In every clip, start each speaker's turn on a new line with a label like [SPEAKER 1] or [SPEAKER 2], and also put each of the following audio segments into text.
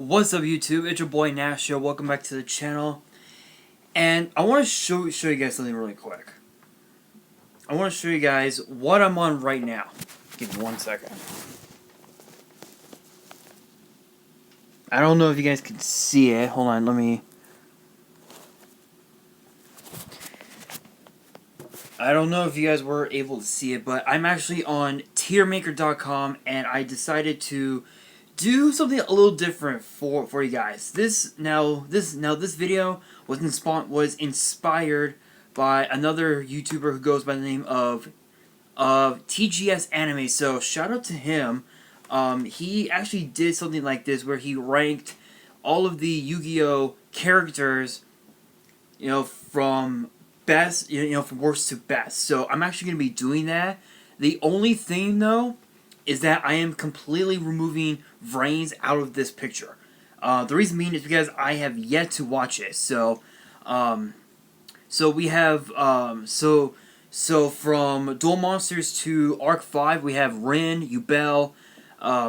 [SPEAKER 1] What's up, YouTube? It's your boy Nash. Welcome back to the channel. And I want to show you guys something really quick. I want to show you guys what I'm on right now. Give me 1 second. I don't know if you guys can see it. Hold on, let me... I don't know if you guys were able to see it, but I'm actually on tiermaker.com, and I decided to do something a little different for you guys. This video was inspired by another YouTuber who goes by the name of TGS Anime. So shout out to him. He actually did something like this where he ranked all of the YuGiOh characters, from best, from worst to best. So I'm actually going to be doing that. The only thing, though, is that I am completely removing Vrains out of this picture. The reason being is because I have yet to watch it. So we have, so from Duel Monsters to Arc 5, we have Rin, YuBell,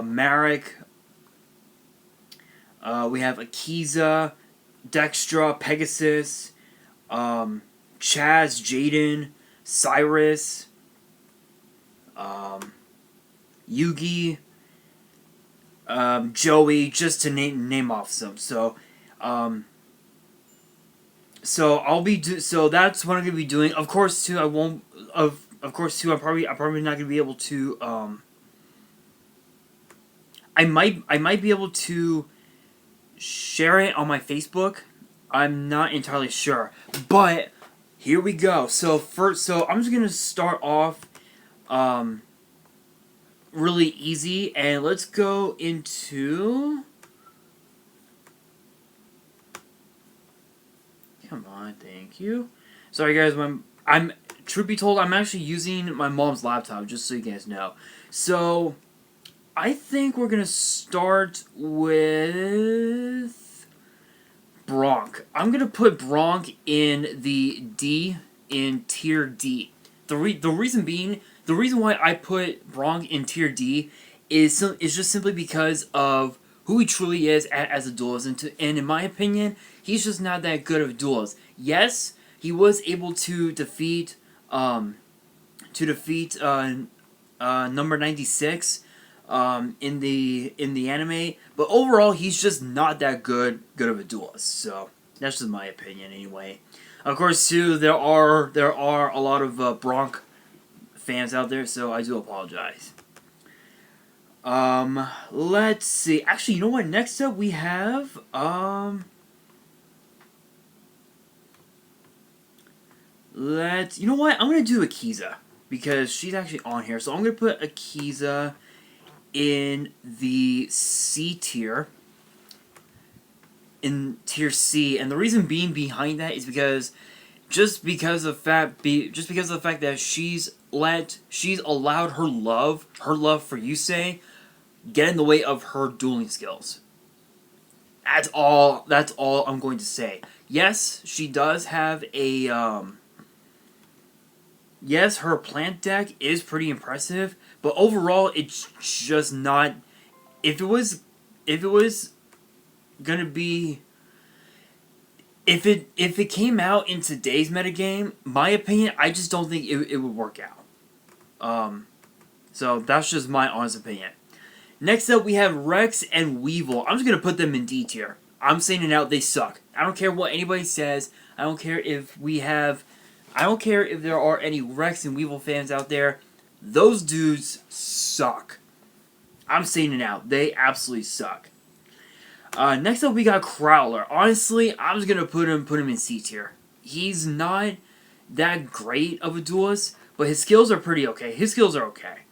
[SPEAKER 1] Marek, we have Akiza, Dextra, Pegasus, Chaz, Jaden, Cyrus, Yugi, Joey, just to name off some. So that's what I'm gonna be doing. Of course, too, I'm probably not gonna be able to. I might be able to share it on my Facebook. I'm not entirely sure, but here we go. So I'm just gonna start off really easy, and let's go into... Come on, thank you. Sorry guys, truth be told, I'm actually using my mom's laptop, just so you guys know. So I think we're gonna start with Bronk. I'm gonna put Bronk in in tier D. The reason why I put Bronk in tier D is just simply because of who he truly is as a duelist, and in my opinion, he's just not that good of a duelist. Yes, he was able to defeat number 96 in the anime, but overall he's just not that good of a duelist. So that's just my opinion anyway. Of course, too, there are a lot of Bronk fans out there, so I do apologize. Let's see. Actually, you know what? Next up we have you know what? I'm gonna do Akiza because she's actually on here, so I'm gonna put Akiza in the C tier. In tier C, and the reason being behind that is because just because of the fact that she's allowed her love for Yusei get in the way of her dueling skills. That's all I'm going to say. Yes, she does have a yes, her plant deck is pretty impressive, but overall it's just not. If it was gonna be, if it came out in today's metagame, my opinion, I just don't think it would work out. So that's just my honest opinion. Next up, we have Rex and Weevil. I'm just gonna put them in D tier. I'm saying it out, they suck. I don't care what anybody says. I don't care if there are any Rex and Weevil fans out there. Those dudes suck. I'm saying it out, they absolutely suck. Next up, we got Crowler. Honestly, I'm just gonna put him in C tier. He's not that great of a duelist, but his skills are pretty okay. His skills are okay.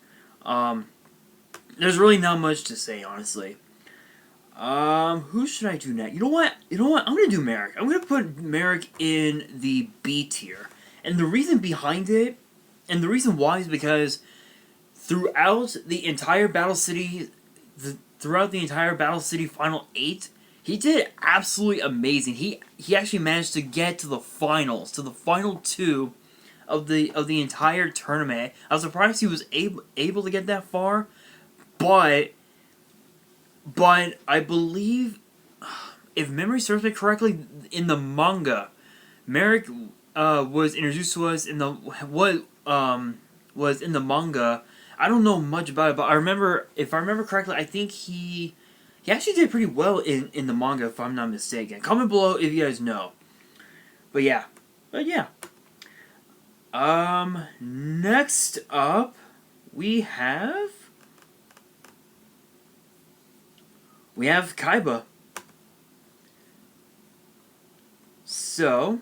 [SPEAKER 1] There's really not much to say, honestly. Who should I do next? You know what? I'm gonna do Marek. I'm gonna put Marek in the B tier, and the reason behind it, and the reason why, is because throughout the entire Battle City. Throughout the entire Battle City Final 8, he did absolutely amazing. He actually managed to get to the finals, to the final 2 of the entire tournament. I was surprised he was able to get that far, but I believe if memory serves me correctly, in the manga, Merrick was introduced to us in the was in the manga. I don't know much about it, but if I remember correctly, I think he actually did pretty well in the manga, if I'm not mistaken. Comment below if you guys know. But yeah. Next up, we have Kaiba. So,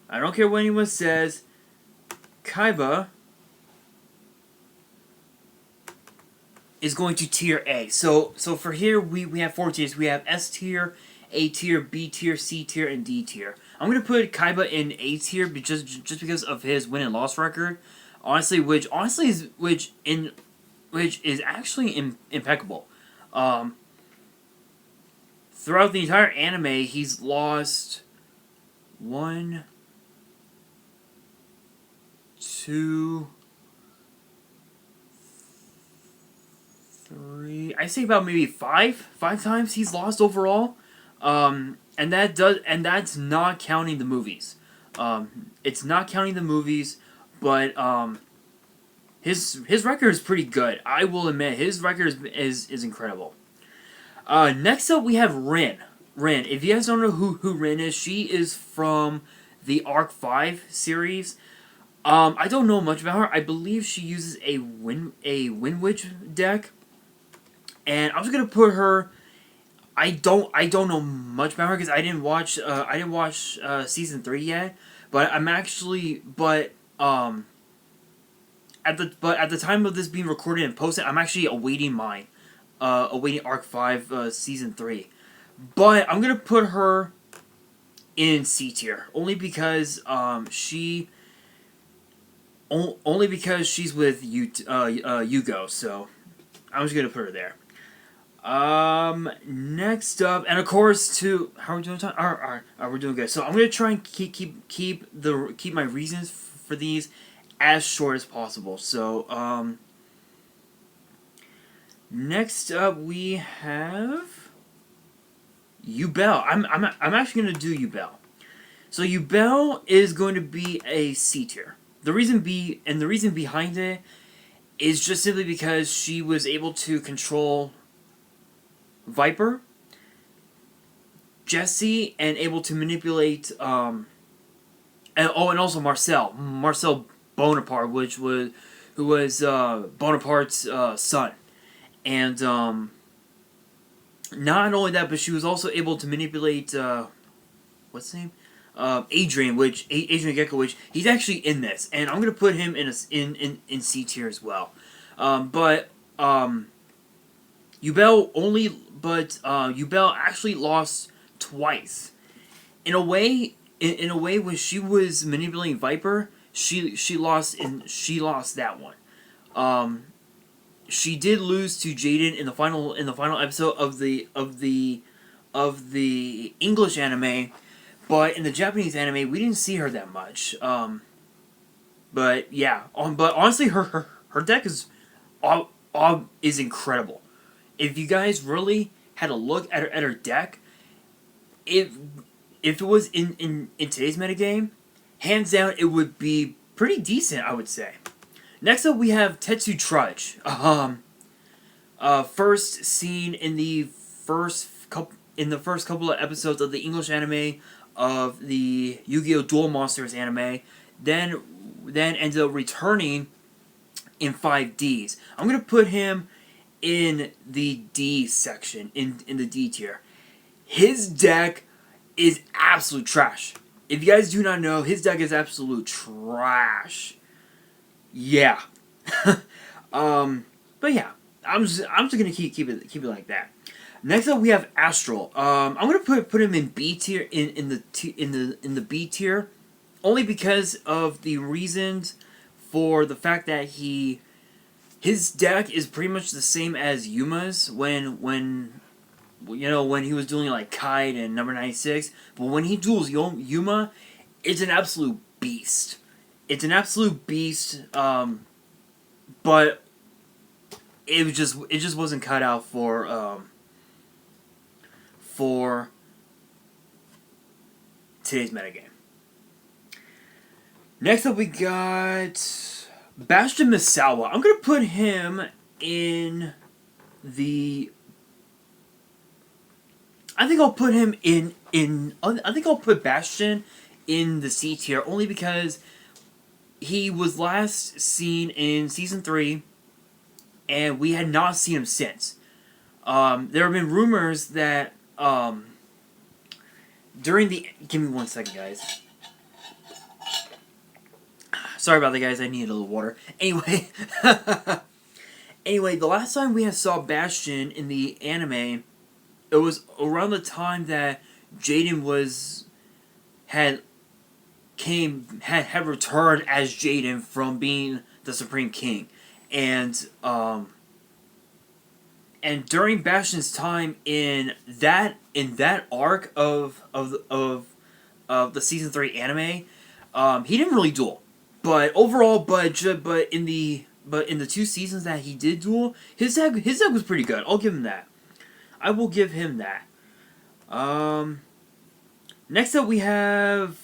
[SPEAKER 1] I don't care what anyone says, Kaiba is going to tier A. So for here, we have 4 tiers. We have S tier, A tier, B tier, C tier, and D tier. I'm going to put Kaiba in A tier just because of his win and loss record. Honestly, which is actually impeccable. Throughout the entire anime, he's lost 1, 2, 3. I say about maybe five times he's lost overall. And that's not counting the movies. It's not counting the movies, but his record is pretty good. I will admit his record is incredible. Next up, we have Rin. Rin. If you guys don't know who Rin is, she is from the Arc 5 series. I don't know much about her. I believe she uses a Winwich deck, and I'm just gonna put her. I don't know much about her because I didn't watch season 3 yet. But I'm actually at the time of this being recorded and posted, I'm actually awaiting mine. Awaiting Arc 5 Season 3. But I'm going to put her in C tier. Only because she's with YuGiOh. So I'm just going to put her there. Next up, and of course, how are we doing time? Alright, we're doing good. So I'm going to try and keep my reasons for these as short as possible. So, next up, we have YuBell. I'm actually going to do YuBell. So YuBell is going to be a C tier. The reason behind it is just simply because she was able to control Viper, Jesse, and able to manipulate and also Marcel Bonaparte, who was Bonaparte's son. And not only that, but she was also able to manipulate what's his name? Adrian Gecko, which he's actually in this, and I'm gonna put him in C tier as well. But YuBell actually lost twice. In a way, when she was manipulating Viper, she lost that one. She did lose to Jaden in the final episode of the English anime, but in the Japanese anime we didn't see her that much. But yeah, but honestly, her deck is incredible. If you guys really had a look at her deck, if it was in today's metagame, hands down it would be pretty decent, I would say. Next up, we have Tetsu Trudge. First seen in the first couple of episodes of the English anime of the YuGiOh Duel Monsters anime, then ended up returning in 5Ds. I'm gonna put him in the D section, in the D tier. His deck is absolute trash. If you guys do not know, his deck is absolute trash. Yeah. But yeah, I'm just gonna keep it like that. Next up, we have Astral. I'm gonna put him in B tier, in the B tier, only because of the reasons for the fact that his deck is pretty much the same as Yuma's when he was doing like Kite and number 96, but when he duels Yuma, it's an absolute beast. It's an absolute beast, but it just wasn't cut out for for today's metagame. Next up we got Bastion Misawa. I'm going to put him in the... I think I'll put him I think I'll put Bastion in the C tier, only because he was last seen in Season 3, and we had not seen him since. There have been rumors that during the... Give me 1 second, guys. Sorry about that, guys. I need a little water. Anyway, the last time we saw Bastion in the anime, it was around the time that Jaden had returned as Jaden from being the Supreme King, and during Bastion's time in that arc of the Season 3 anime, he didn't really duel, but overall, but in the 2 seasons that he did duel, his deck was pretty good. I'll give him that. I will give him that. Next up we have...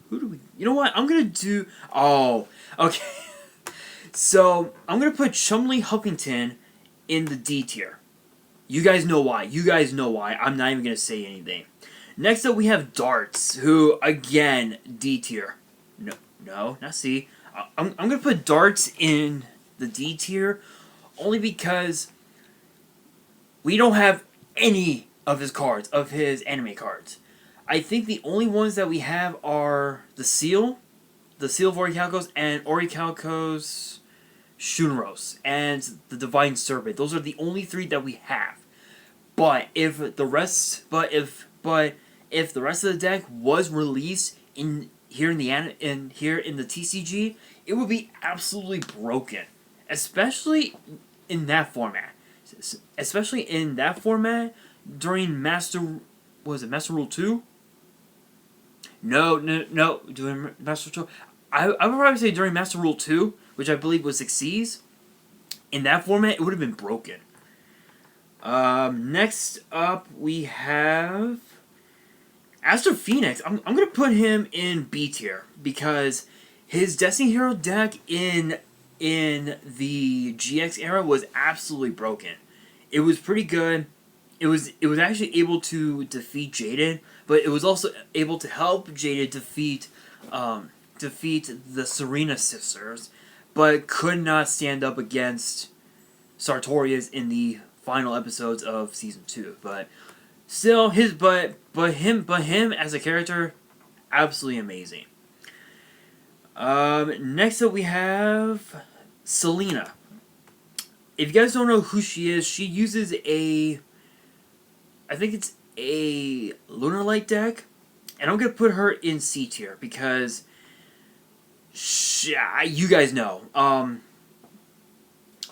[SPEAKER 1] Who do we... You know what? I'm gonna do... Oh, okay. So, I'm gonna put Chumley Huffington in the D tier. You guys know why. I'm not even gonna say anything. Next up we have Darts, who, again, D tier. No, not C. I'm gonna put Darts in the D tier, only because we don't have any of his cards, of his anime cards. I think the only ones that we have are the Seal of Orichalcos, and Orichalcos Shunros, and the Divine Serpent. Those are the only 3 that we have. But if the rest of the deck was released here in the TCG, it would be absolutely broken, especially in that format. During Master Rule 2? No, doing Master Rule 2. I would probably say during Master Rule 2, which I believe was Xyz. In that format, it would have been broken. Next up, we have Astro Phoenix. I'm going to put him in B tier, because his Destiny Hero deck in the GX era was absolutely broken. It was pretty good. It was actually able to defeat Jaden, but it was also able to help Jaden defeat the Serena sisters, but could not stand up against Sartorius in the final episodes of Season 2. But still, him as a character, absolutely amazing. Next up we have Selena. If you guys don't know who she is, she uses I think it's a Lunar Light deck, and I'm going to put her in C tier, because you guys know. I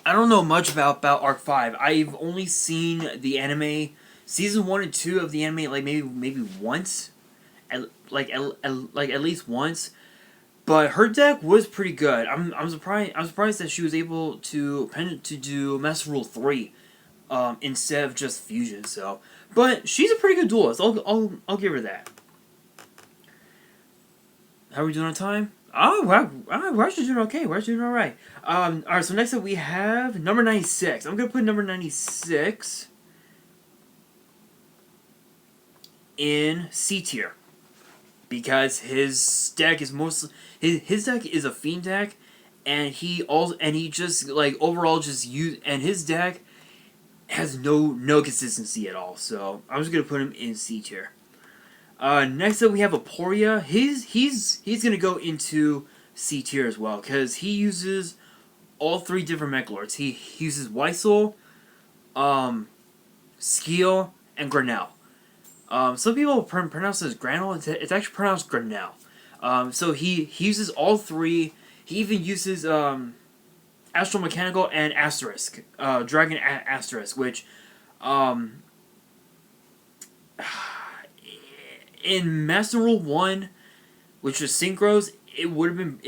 [SPEAKER 1] don't know much about Arc 5. I've only seen the anime, Season 1 and 2 of the anime, like maybe once, at least once. But her deck was pretty good. I'm surprised that she was able to do Master Rule 3 instead of just Fusion. So, but she's a pretty good duelist. I'll give her that. How are we doing on time? Oh, wow, we're actually doing okay. We're actually doing alright. Alright, so next up we have number 96. I'm going to put number 96 in C tier, because his deck is mostly... His deck is a Fiend deck, and he just, like, overall just and his deck has no consistency at all, so I'm just going to put him in C tier. Next up we have Aporia. He's gonna go into C tier as well, because he uses all 3 different Mechalords. He uses Weissel, Skeel, and Granell. Some people pronounce it as Granell. It's actually pronounced Granell. So he uses all 3. He even uses Astral Mechanical and Asterisk, Dragon Asterisk, which in Master Rule 1, which was Synchros, it would have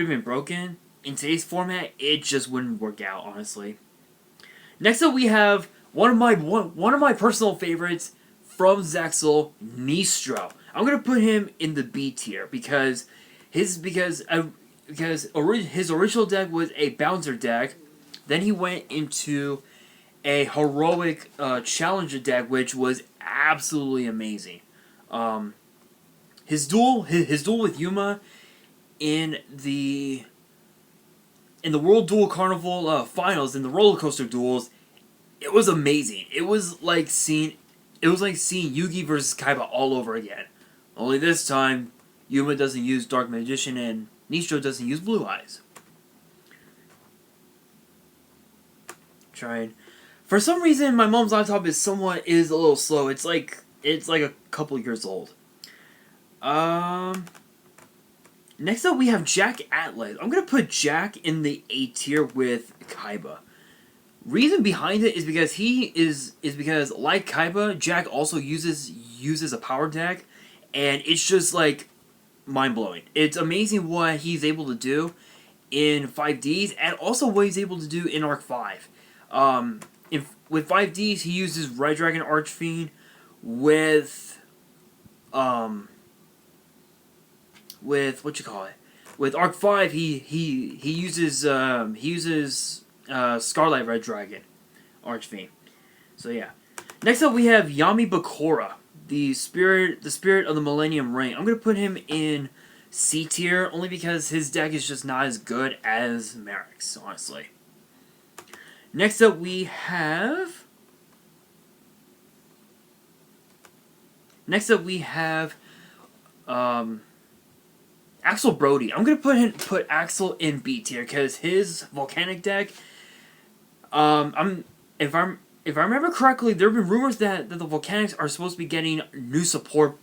[SPEAKER 1] been broken. In today's format, it just wouldn't work out, honestly. Next up, we have one of my personal favorites from Zexel, Nistro. I'm gonna put him in the B tier because his original deck was a bouncer deck. Then he went into a heroic challenger deck, which was absolutely amazing. Um, his duel with Yuma in the World Duel Carnival finals in the roller coaster duels, it was amazing. It was like seeing Yugi versus Kaiba all over again. Only this time, Yuma doesn't use Dark Magician and Nistro doesn't use Blue Eyes. Trying. For some reason, my mom's laptop is a little slow. It's like a couple years old. Next up, we have Jack Atlas. I'm gonna put Jack in the A tier with Kaiba. Reason behind it is because like Kaiba, Jack also uses a power deck, and it's just like mind blowing. It's amazing what he's able to do in 5Ds, and also what he's able to do in Arc 5. With 5Ds, he uses Red Dragon Archfiend with what you call it. With Arc 5, he uses Scarlet Red Dragon Archfiend. So yeah. Next up we have Yami Bakura, the spirit of the Millennium Ring. I'm gonna put him in C tier only because his deck is just not as good as Merrick's, honestly. Next up we have Axel Brody. I'm gonna put Axel in B tier because his volcanic deck. If I remember correctly, there have been rumors that the volcanics are supposed to be getting new support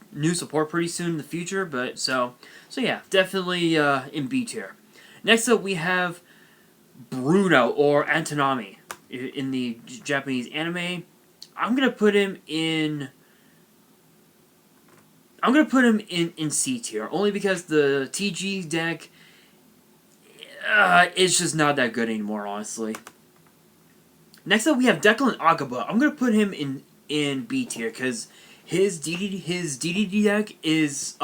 [SPEAKER 1] pretty soon in the future. But so yeah, definitely in B tier. Next up, we have Bruno or Antonami in the Japanese anime. I'm gonna put him in C tier only because the TG deck it's just not that good anymore, honestly. Next up, we have Declan Agaba. I'm gonna put him in B tier because his DDD deck is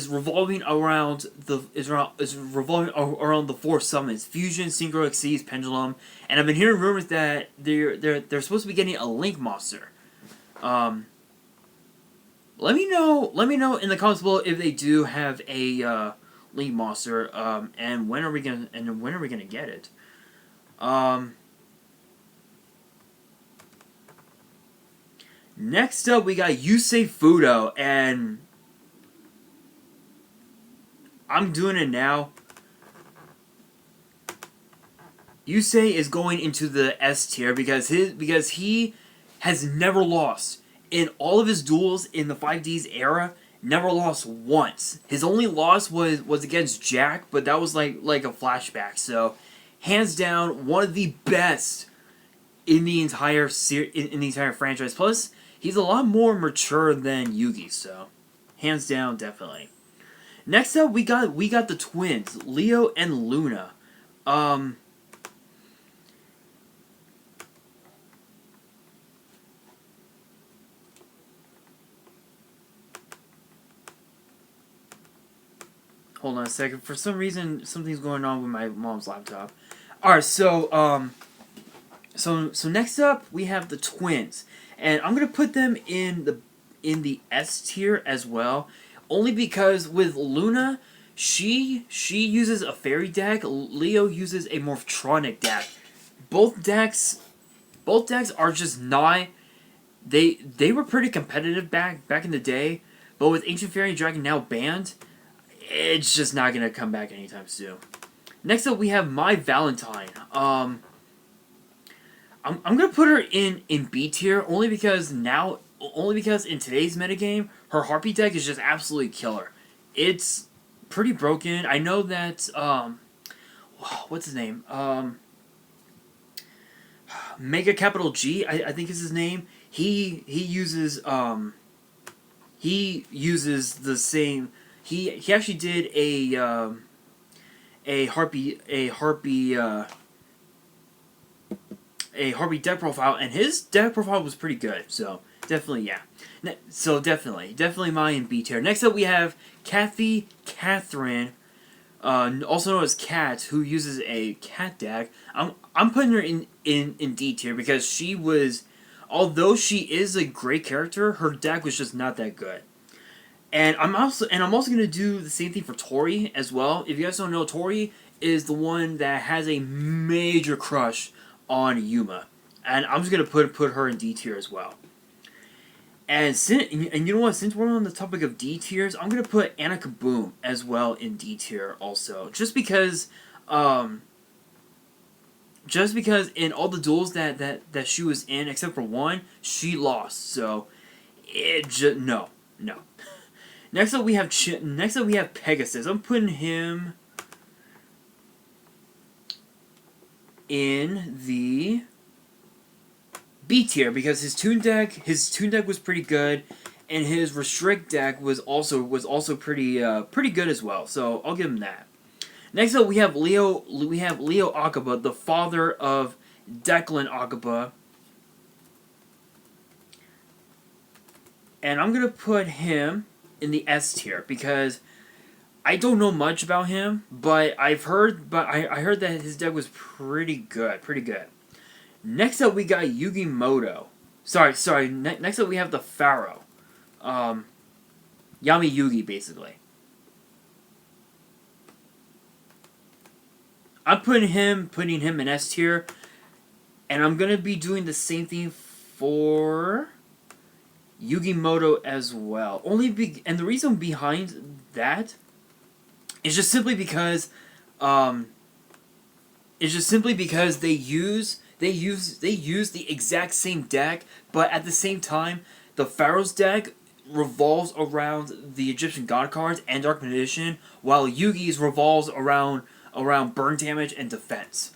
[SPEAKER 1] revolving around the four summons: Fusion, Synchro, Exceeds, Pendulum, and I've been hearing rumors that they're supposed to be getting a Link monster. Let me know in the comments below if they do have a Link monster, and when are we gonna get it? Next up, we got Yusei Fudo, and I'm doing it now. Yusei is going into the S tier because he has never lost in all of his duels in the 5Ds era. Never lost once. His only loss was against Jack, but that was like a flashback. So, hands down, one of the best in the entire franchise. Plus, he's a lot more mature than Yugi. So, hands down, definitely. Next up, we got the twins, Leo and Luna. Hold on a second. For some reason, something's going on with my mom's laptop. Alright, so next up, we have the twins. And I'm going to put them in the S tier as well. Only because with Luna, she uses a fairy deck. Leo uses a Morphtronic deck. Both decks are just not... They were pretty competitive back in the day. But with Ancient Fairy and Dragon now banned, it's just not going to come back anytime soon. Next up, we have My Valentine. I'm going to put her in B tier only because in today's metagame, her Harpy deck is just absolutely killer. It's pretty broken. I know that, what's his name? Mega Capital G, I think is his name. He uses the same... He actually did a harpy a Heartbeat deck profile, and his deck profile was pretty good. So definitely, yeah. Definitely mine in B tier. Next up, we have Catherine, also known as Cat, who uses a cat deck. I'm putting her in D tier because she was, although she is a great character, her deck was just not that good. And I'm also gonna do the same thing for Tori as well. If you guys don't know, Tori is the one that has a major crush on Yuma, and I'm just gonna put her in D tier as well. And you know what? Since we're on the topic of D tiers, I'm gonna put Anna Kaboom as well in D tier also, just because in all the duels that she was in, except for one, she lost. So no. Next up we have Pegasus. I'm putting him in the B tier because his Toon deck was pretty good, and his Restrict deck was also pretty good as well. So I'll give him that. Next up we have Leo Akaba, the father of Declan Akaba. And I'm gonna put him in the S tier because I don't know much about him, but I heard that his deck was pretty good. Next up we got YuGiOh. Sorry. Next up we have the Pharaoh. Yami Yugi, basically. I'm putting him in S tier, and I'm gonna be doing the same thing for YuGiOh as well. And the reason behind that is just simply because they use the exact same deck, but at the same time, the Pharaoh's deck revolves around the Egyptian God cards and Dark Magician, while Yugi's revolves around burn damage and defense.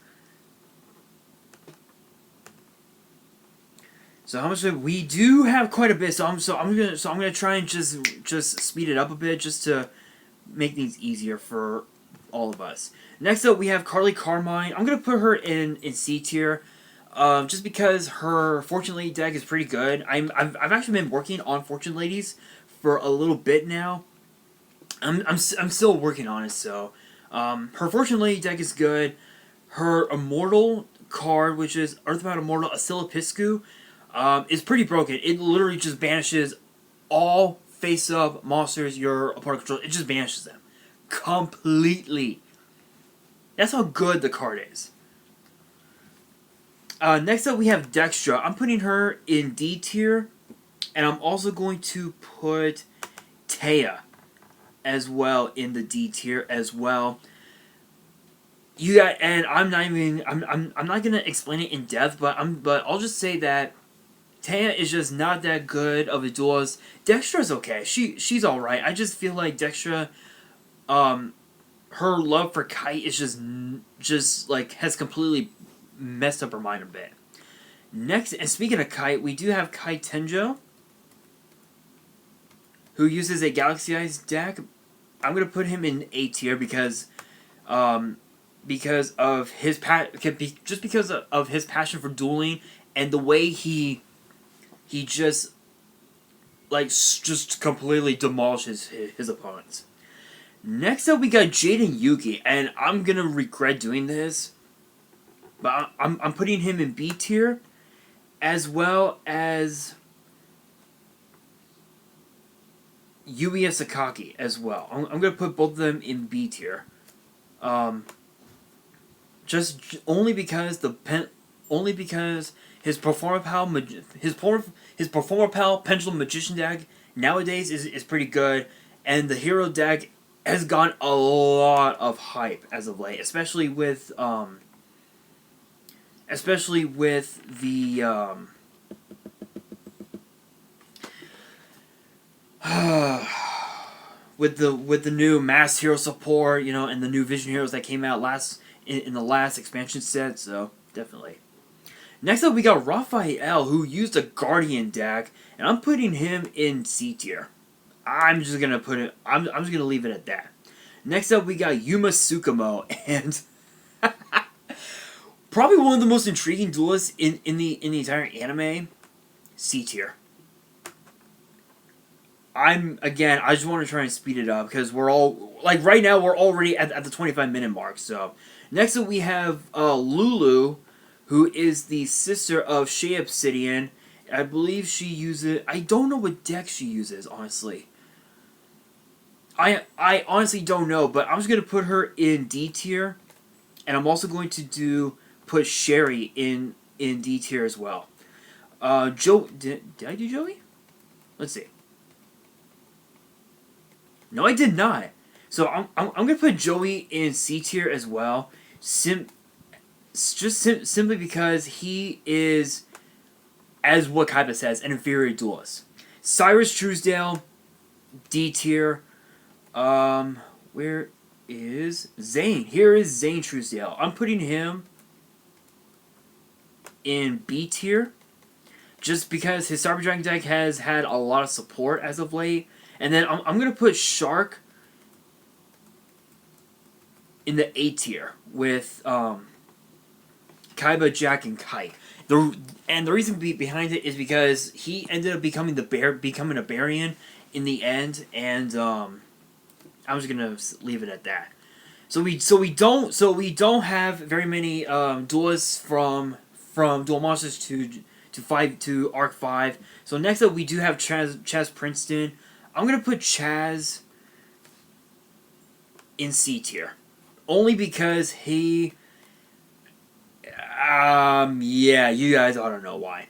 [SPEAKER 1] So how much we do have quite a bit. So I'm gonna try and just speed it up a bit just to make things easier for all of us. Next up we have Carly Carmine. I'm gonna put her in C tier, just because her Fortune Lady deck is pretty good. I've actually been working on Fortune Ladies for a little bit now. I'm still working on it. So her Fortune Lady deck is good. Her Immortal card, which is Earthbound Immortal Asilipiscu, is pretty broken. It literally just banishes all face-up monsters your opponent controls. It just banishes them completely. That's how good the card is. Next up we have Dextra. I'm putting her in D tier, and I'm also going to put Taya as well in the D tier as well. I'm not gonna explain it in depth, but I'll just say that Taya is just not that good of a duelist. Dextra's okay. She's alright. I just feel like Dextra, her love for Kite is just like has completely messed up her mind a bit. Next, and speaking of Kite, we do have Kai Tenjo, who uses a Galaxy Eyes deck. I'm gonna put him in A tier because of his because of his passion for dueling and the way he just completely demolishes his opponents. Next up, we got Jaden Yuki, and I'm gonna regret doing this, but I'm putting him in B tier, as well as Yuya Sakaki as well. I'm gonna put both of them in B tier, just only because his Performer Pal Pendulum Magician deck nowadays is pretty good, and the hero deck has gotten a lot of hype as of late, especially with the with the new Mass Hero support, and the new Vision Heroes that came out in the last expansion set. So definitely. Next up, we got Raphael, who used a Guardian deck, and I'm putting him in C tier. I'm just gonna leave it at that. Next up, we got Yuma Tsukumo, and Probably one of the most intriguing duelists in the entire anime. C tier. I just want to try and speed it up because we're all like right now we're already at the 25-minute mark. So next up we have Lulu, who is the sister of Shea Obsidian. I believe she uses. I don't know what deck she uses, honestly. I honestly don't know, but I'm just gonna put her in D tier, and I'm also going to put Sherry in D tier as well. Did I do Joey? Let's see. No, I did not. So I'm gonna put Joey in C tier as well. Simply because he is, as what Kaiba says, an inferior duelist. Cyrus Truesdale, D tier. Where is Zane? Here is Zane Truesdale. I'm putting him in B tier, just because his Cyber Dragon deck has had a lot of support as of late. And then I'm going to put Shark in the A tier with Kaiba, Jack, and Kite. The reason behind it is because he ended up becoming a Barian in the end, and I'm just gonna leave it at that. So we don't have very many duelists from Duel Monsters to Arc 5. So next up we do have Chaz Princeton. I'm gonna put Chaz in C tier, only because he. Yeah, you guys ought to know why.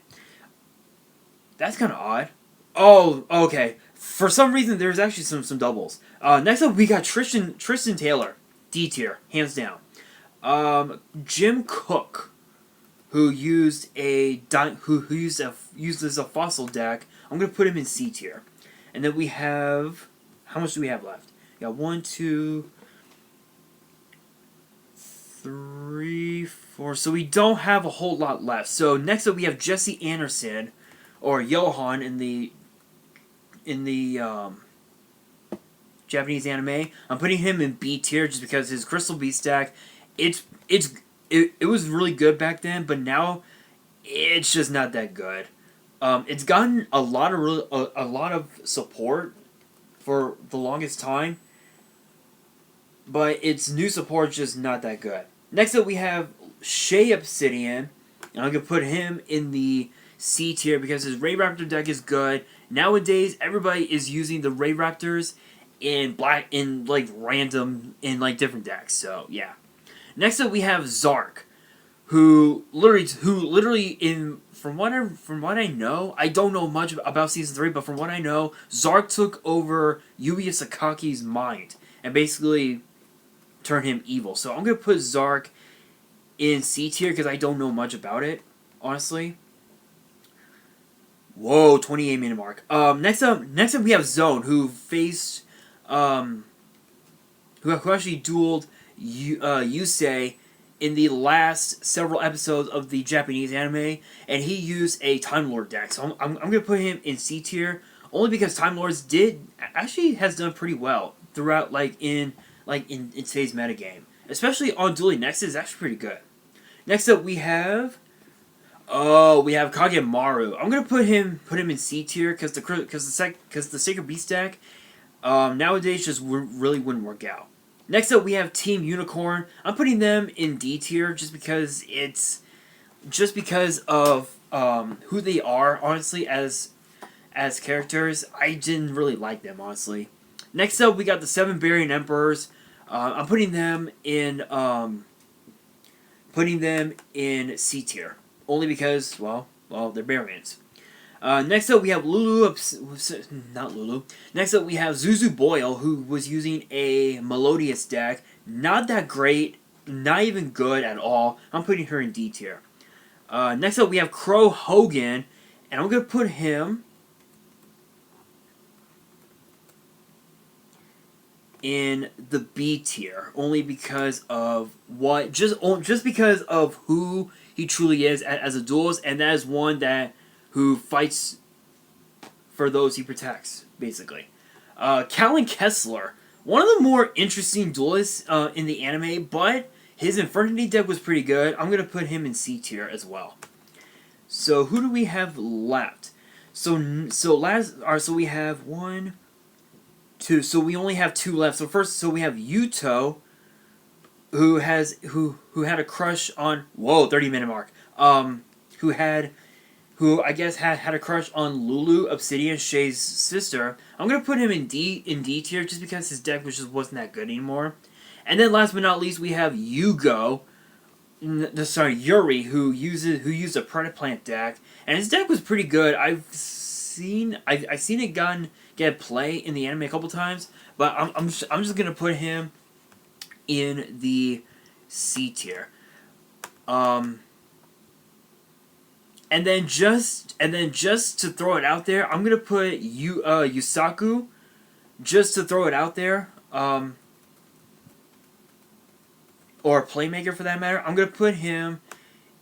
[SPEAKER 1] That's kind of odd. Oh, okay. For some reason, there's actually some doubles. Next up, we got Tristan Taylor, D tier, hands down. Jim Cook, who used a fossil deck. I'm gonna put him in C tier. And then we have, how much do we have left? We got 1, 2, 3, 4. So we don't have a whole lot left. So next up we have Jesse Anderson, or Johan in the Japanese anime. I'm putting him in B tier just because his Crystal Beast deck, it was really good back then, but now it's just not that good. It's gotten a lot of support for the longest time, but its new support is just not that good. Next up, we have Shea Obsidian, and I'm gonna put him in the C tier because his Ray Raptor deck is good. Nowadays, everybody is using the Ray Raptors in different decks. So yeah. Next up, we have Zark, who literally from what I know, I don't know much about Season 3, but from what I know, Zark took over Yuya Sakaki's mind and basically turned him evil. So I'm going to put Zark in C tier because I don't know much about it, honestly. Whoa, 28-minute mark. Next up we have Zone, who faced who actually dueled Yusei in the last several episodes of the Japanese anime, and he used a Time Lord deck. So I'm gonna put him in C tier only because Time Lords has done pretty well throughout in today's metagame, especially on Dueling Nexus. Is actually pretty good. Next up we have Kagemaru. I'm gonna put him in C tier because the Sacred Beast deck nowadays just really wouldn't work out. Next up, we have Team Unicorn. I'm putting them in D tier just because of who they are. Honestly, as characters, I didn't really like them, honestly. Next up, we got the 7 Barian Emperors. I'm putting them in C tier only because they're Barians. Next up, we have not Lulu. Next up, we have Zuzu Boyle, who was using a Melodious deck. Not that great, not even good at all. I'm putting her in D tier. Next up, we have Crow Hogan, and I'm going to put him in the B tier, only because of just because of who he truly is as a duelist, and that is one who fights for those he protects, basically. Callan Kessler, one of the more interesting duelists in the anime, but His Infernity deck was pretty good. I'm gonna put him in C tier as well. So who do we have left? So we have 1, 2. So we only have 2 left. So first, we have YuGiOh, who had a crush on 30-minute mark. Who I guess had a crush on Lulu, Obsidian, Shay's sister. I'm gonna put him in D tier just because his deck just wasn't that good anymore. And then last but not least, we have Yuri, who used a Predaplant deck, and his deck was pretty good. I've seen it get play in the anime a couple times, but I'm just gonna put him in the C tier. And then just to throw it out there, I'm gonna put Yusaku, just to throw it out there. Or Playmaker for that matter. I'm gonna put him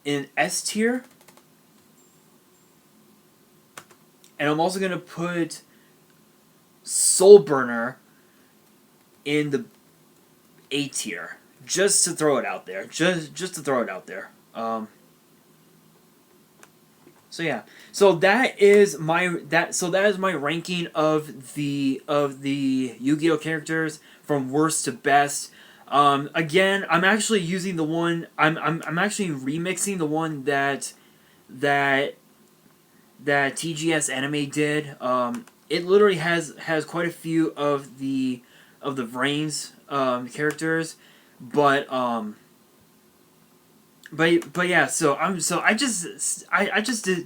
[SPEAKER 1] in S tier. And I'm also gonna put Soulburner in the A tier. Just to throw it out there. Just to throw it out there. So yeah, so that is my ranking of the Yu-Gi-Oh characters from worst to best. Again, I'm actually using the one I'm actually remixing the one that TGS Anime did. It literally has quite a few of the Vrains characters, but yeah, so I just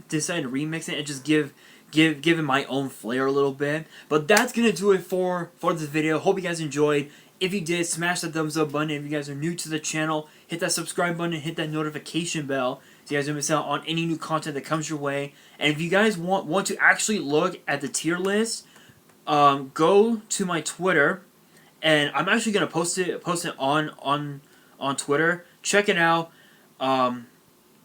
[SPEAKER 1] decided to remix it and just give it my own flair a little bit. But that's gonna do it for this video. Hope you guys enjoyed. If you did, smash that thumbs up button. If you guys are new to the channel, hit that subscribe button and hit that notification bell so you guys don't miss out on any new content that comes your way. And if you guys want to actually look at the tier list, go to my Twitter, and I'm actually gonna post it on Twitter. Check it out.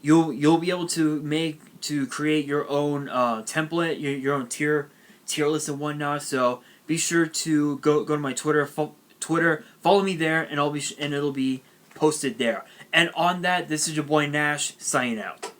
[SPEAKER 1] You'll be able to create your own template, your own tier list and whatnot. So be sure to go to my Twitter, follow me there, and it'll be posted there. And on that, this is your boy Nash signing out.